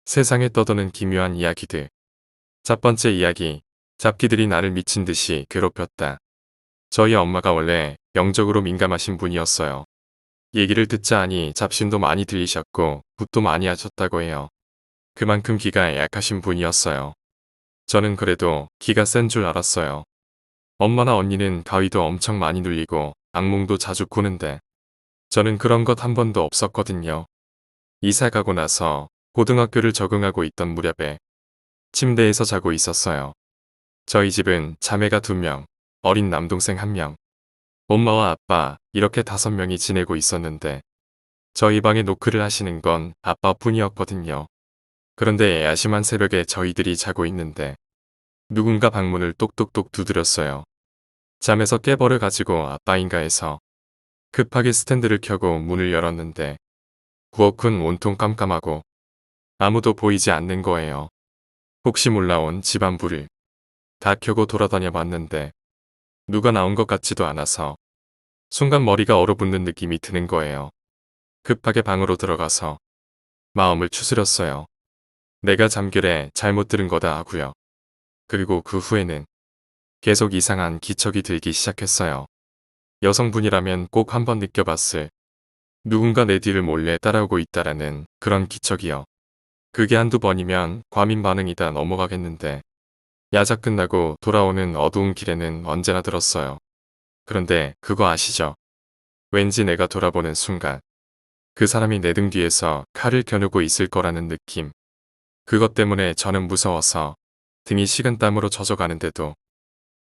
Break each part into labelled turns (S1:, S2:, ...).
S1: 세상에 떠도는 기묘한 이야기들. 첫 번째 이야기. 잡기들이 나를 미친 듯이 괴롭혔다. 저희 엄마가 원래 영적으로 민감하신 분이었어요. 얘기를 듣자 하니 잡신도 많이 들리셨고 굿도 많이 하셨다고 해요. 그만큼 기가 약하신 분이었어요. 저는 그래도 기가 센 줄 알았어요. 엄마나 언니는 가위도 엄청 많이 눌리고 악몽도 자주 꾸는데 저는 그런 것 한 번도 없었거든요. 이사 가고 나서 고등학교를 적응하고 있던 무렵에 침대에서 자고 있었어요. 저희 집은 자매가 2명, 어린 남동생 1명, 엄마와 아빠 이렇게 5명이 지내고 있었는데 저희 방에 노크를 하시는 건 아빠뿐이었거든요. 그런데 야심한 새벽에 저희들이 자고 있는데 누군가 방문을 똑똑똑 두드렸어요. 잠에서 깨버려 가지고 아빠인가 해서 급하게 스탠드를 켜고 문을 열었는데 구억은 온통 깜깜하고 아무도 보이지 않는 거예요. 혹시 몰라 온 집안 불을 다 켜고 돌아다녀 봤는데 누가 나온 것 같지도 않아서 순간 머리가 얼어붙는 느낌이 드는 거예요. 급하게 방으로 들어가서 마음을 추스렸어요. 내가 잠결에 잘못 들은 거다 하고요. 그리고 그 후에는 계속 이상한 기척이 들기 시작했어요. 여성분이라면 꼭 한번 느껴봤을 누군가 내 뒤를 몰래 따라오고 있다라는 그런 기척이요. 그게 한두 번이면 과민 반응이다 넘어가겠는데 야자 끝나고 돌아오는 어두운 길에는 언제나 들었어요. 그런데 그거 아시죠? 왠지 내가 돌아보는 순간 그 사람이 내 등 뒤에서 칼을 겨누고 있을 거라는 느낌. 그것 때문에 저는 무서워서 등이 식은땀으로 젖어가는데도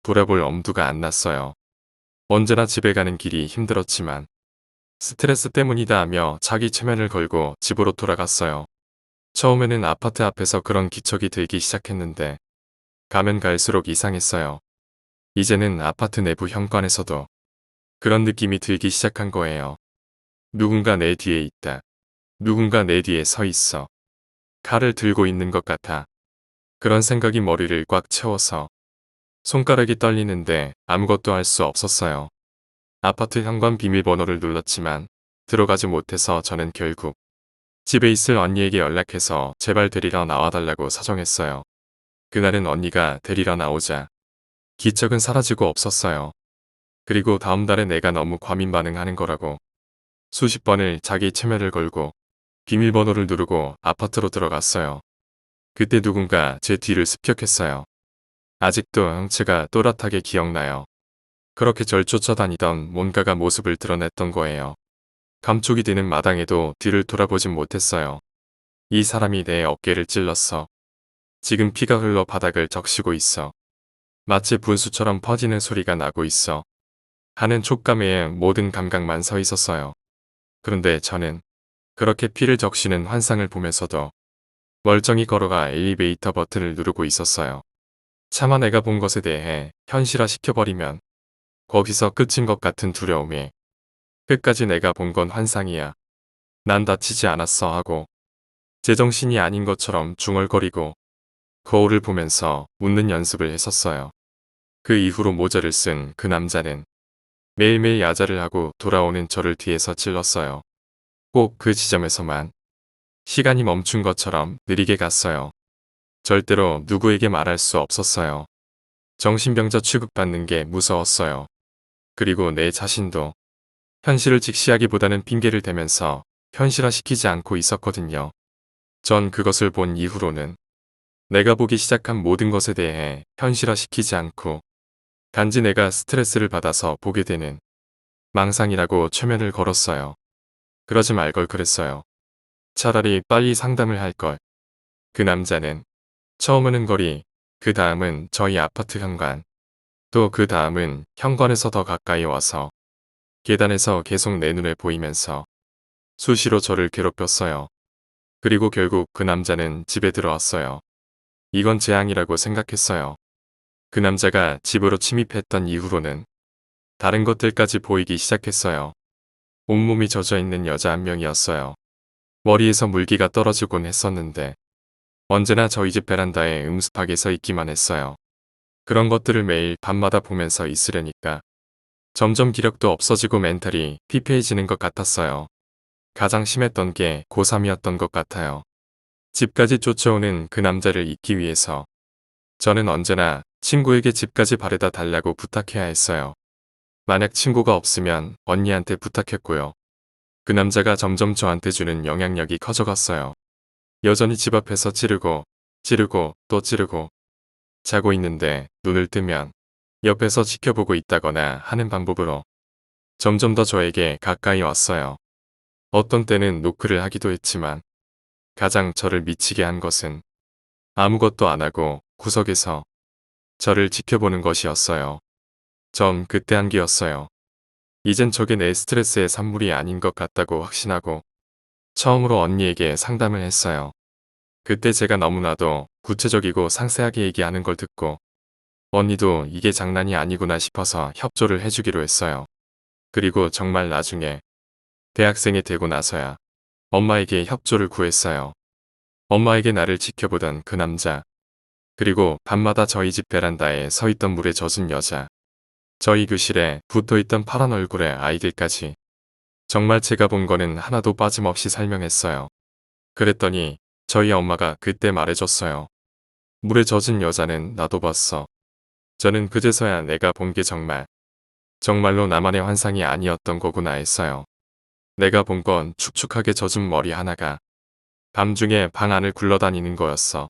S1: 돌아볼 엄두가 안 났어요. 언제나 집에 가는 길이 힘들었지만 스트레스 때문이다 하며 자기 체면을 걸고 집으로 돌아갔어요. 처음에는 아파트 앞에서 그런 기척이 들기 시작했는데 가면 갈수록 이상했어요. 이제는 아파트 내부 현관에서도 그런 느낌이 들기 시작한 거예요. 누군가 내 뒤에 있다. 누군가 내 뒤에 서 있어. 칼을 들고 있는 것 같아. 그런 생각이 머리를 꽉 채워서 손가락이 떨리는데 아무것도 할 수 없었어요. 아파트 현관 비밀번호를 눌렀지만 들어가지 못해서 저는 결국 집에 있을 언니에게 연락해서 제발 데리러 나와달라고 사정했어요. 그날은 언니가 데리러 나오자 기척은 사라지고 없었어요. 그리고 다음 달에 내가 너무 과민 반응하는 거라고 수십 번을 자기 체면을 걸고 비밀번호를 누르고 아파트로 들어갔어요. 그때 누군가 제 뒤를 습격했어요. 아직도 형체가 또렷하게 기억나요. 그렇게 절 쫓아다니던 뭔가가 모습을 드러냈던 거예요. 감촉이 드는 마당에도 뒤를 돌아보진 못했어요. 이 사람이 내 어깨를 찔렀어. 지금 피가 흘러 바닥을 적시고 있어. 마치 분수처럼 퍼지는 소리가 나고 있어. 하는 촉감에 모든 감각만 서 있었어요. 그런데 저는 그렇게 피를 적시는 환상을 보면서도 멀쩡히 걸어가 엘리베이터 버튼을 누르고 있었어요. 차마 내가 본 것에 대해 현실화 시켜버리면 거기서 끝인 것 같은 두려움에 끝까지 내가 본 건 환상이야. 난 다치지 않았어 하고 제정신이 아닌 것처럼 중얼거리고 거울을 보면서 웃는 연습을 했었어요. 그 이후로 모자를 쓴 그 남자는 매일매일 야자를 하고 돌아오는 저를 뒤에서 찔렀어요. 꼭 그 지점에서만 시간이 멈춘 것처럼 느리게 갔어요. 절대로 누구에게 말할 수 없었어요. 정신병자 취급받는 게 무서웠어요. 그리고 내 자신도 현실을 직시하기보다는 핑계를 대면서 현실화시키지 않고 있었거든요. 전 그것을 본 이후로는 내가 보기 시작한 모든 것에 대해 현실화시키지 않고 단지 내가 스트레스를 받아서 보게 되는 망상이라고 최면을 걸었어요. 그러지 말 걸 그랬어요. 차라리 빨리 상담을 할 걸. 그 남자는 처음에는 거리, 그 다음은 저희 아파트 현관, 또 그 다음은 현관에서 더 가까이 와서 계단에서 계속 내 눈에 보이면서 수시로 저를 괴롭혔어요. 그리고 결국 그 남자는 집에 들어왔어요. 이건 재앙이라고 생각했어요. 그 남자가 집으로 침입했던 이후로는 다른 것들까지 보이기 시작했어요. 온몸이 젖어있는 여자 1명이었어요. 머리에서 물기가 떨어지곤 했었는데 언제나 저희 집 베란다에 음습하게 서 있기만 했어요. 그런 것들을 매일 밤마다 보면서 있으려니까 점점 기력도 없어지고 멘탈이 피폐해지는 것 같았어요. 가장 심했던 게 고3이었던 것 같아요. 집까지 쫓아오는 그 남자를 잊기 위해서 저는 언제나 친구에게 집까지 바래다 달라고 부탁해야 했어요. 만약 친구가 없으면 언니한테 부탁했고요. 그 남자가 점점 저한테 주는 영향력이 커져갔어요. 여전히 집 앞에서 찌르고 또 찌르고 자고 있는데 눈을 뜨면 옆에서 지켜보고 있다거나 하는 방법으로 점점 더 저에게 가까이 왔어요. 어떤 때는 노크를 하기도 했지만 가장 저를 미치게 한 것은 아무것도 안 하고 구석에서 저를 지켜보는 것이었어요. 전 그때 한계였어요. 이젠 저게 내 스트레스의 산물이 아닌 것 같다고 확신하고 처음으로 언니에게 상담을 했어요. 그때 제가 너무나도 구체적이고 상세하게 얘기하는 걸 듣고 언니도 이게 장난이 아니구나 싶어서 협조를 해주기로 했어요. 그리고 정말 나중에 대학생이 되고 나서야 엄마에게 협조를 구했어요. 엄마에게 나를 지켜보던 그 남자, 그리고 밤마다 저희 집 베란다에 서 있던 물에 젖은 여자, 저희 교실에 붙어있던 파란 얼굴의 아이들까지 정말 제가 본 거는 하나도 빠짐없이 설명했어요. 그랬더니 저희 엄마가 그때 말해줬어요. 물에 젖은 여자는 나도 봤어. 저는 그제서야 내가 본 게 정말로 나만의 환상이 아니었던 거구나 했어요. 내가 본 건 축축하게 젖은 머리 하나가 밤중에 방 안을 굴러다니는 거였어.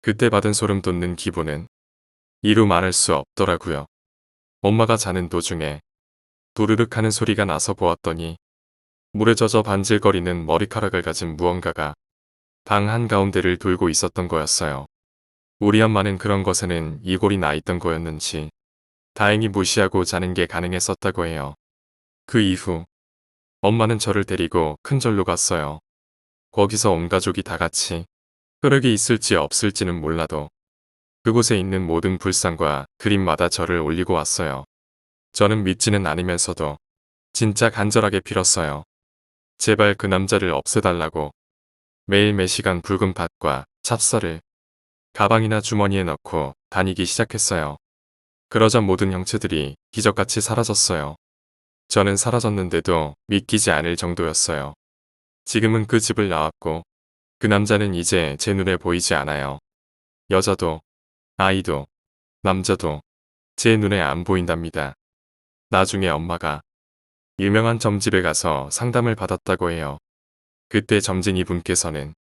S1: 그때 받은 소름 돋는 기분은 이루 말할 수 없더라고요. 엄마가 자는 도중에 도르륵 하는 소리가 나서 보았더니 물에 젖어 반질거리는 머리카락을 가진 무언가가 방 한가운데를 돌고 있었던 거였어요. 우리 엄마는 그런 것에는 이골이 나 있던 거였는지 다행히 무시하고 자는 게 가능했었다고 해요. 그 이후 엄마는 저를 데리고 큰 절로 갔어요. 거기서 온 가족이 다 같이 혈액이 있을지 없을지는 몰라도 그곳에 있는 모든 불상과 그림마다 절을 올리고 왔어요. 저는 믿지는 않으면서도 진짜 간절하게 빌었어요. 제발 그 남자를 없애달라고. 매일 매시간 붉은 밭과 찹쌀을 가방이나 주머니에 넣고 다니기 시작했어요. 그러자 모든 형체들이 기적같이 사라졌어요. 저는 사라졌는데도 믿기지 않을 정도였어요. 지금은 그 집을 나왔고 그 남자는 이제 제 눈에 보이지 않아요. 여자도 아이도 남자도 제 눈에 안 보인답니다. 나중에 엄마가 유명한 점집에 가서 상담을 받았다고 해요. 그때 점쟁이 분께서는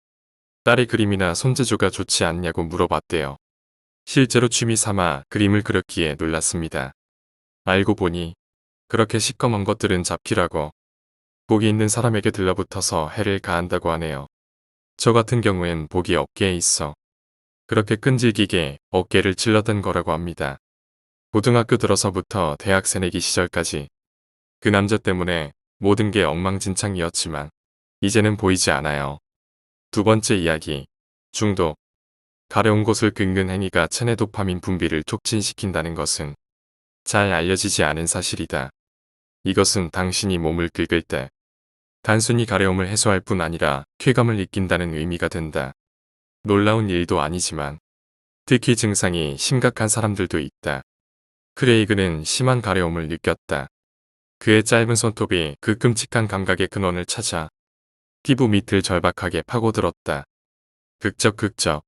S1: 딸의 그림이나 손재주가 좋지 않냐고 물어봤대요. 실제로 취미 삼아 그림을 그렸기에 놀랐습니다. 알고 보니 그렇게 시꺼먼 것들은 잡키라고 복이 있는 사람에게 들러붙어서 해를 가한다고 하네요. 저 같은 경우엔 복이 어깨에 있어 그렇게 끈질기게 어깨를 찔러댄 거라고 합니다. 고등학교 들어서부터 대학 새내기 시절까지 그 남자 때문에 모든 게 엉망진창이었지만 이제는 보이지 않아요. 두 번째 이야기. 중독. 가려운 곳을 긁는 행위가 체내 도파민 분비를 촉진시킨다는 것은 잘 알려지지 않은 사실이다. 이것은 당신이 몸을 긁을 때 단순히 가려움을 해소할 뿐 아니라 쾌감을 느낀다는 의미가 된다. 놀라운 일도 아니지만 특히 증상이 심각한 사람들도 있다. 크레이그는 심한 가려움을 느꼈다. 그의 짧은 손톱이 그 끔찍한 감각의 근원을 찾아 피부 밑을 절박하게 파고들었다. 극적.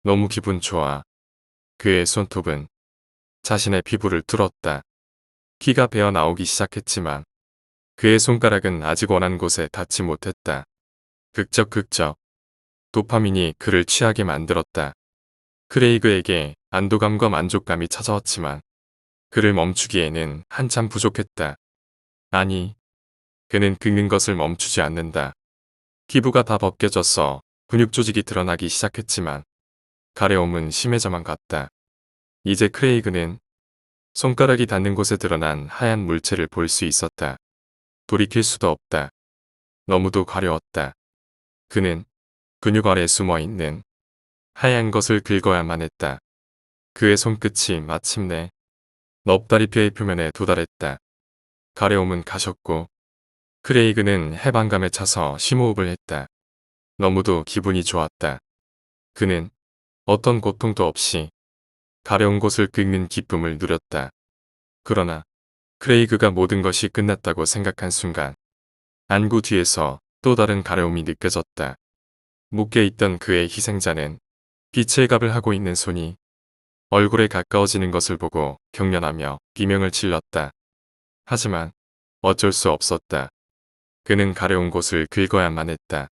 S1: 너무 기분 좋아. 그의 손톱은 자신의 피부를 뚫었다. 피가 배어 나오기 시작했지만 그의 손가락은 아직 원한 곳에 닿지 못했다. 극적. 도파민이 그를 취하게 만들었다. 크레이그에게 안도감과 만족감이 찾아왔지만 그를 멈추기에는 한참 부족했다. 아니, 그는 긁는 것을 멈추지 않는다. 피부가 다 벗겨져서 근육 조직이 드러나기 시작했지만 가려움은 심해져만 갔다. 이제 크레이그는 손가락이 닿는 곳에 드러난 하얀 물체를 볼 수 있었다. 돌이킬 수도 없다. 너무도 가려웠다. 그는 근육 아래 숨어있는 하얀 것을 긁어야만 했다. 그의 손끝이 마침내 넙다리뼈의 표면에 도달했다. 가려움은 가셨고 크레이그는 해방감에 차서 심호흡을 했다. 너무도 기분이 좋았다. 그는 어떤 고통도 없이 가려운 곳을 긁는 기쁨을 누렸다. 그러나 크레이그가 모든 것이 끝났다고 생각한 순간 안구 뒤에서 또 다른 가려움이 느껴졌다. 묶여 있던 그의 희생자는 빛의 값을 하고 있는 손이 얼굴에 가까워지는 것을 보고 경련하며 비명을 질렀다. 하지만 어쩔 수 없었다. 그는 가려운 곳을 긁어야만 했다.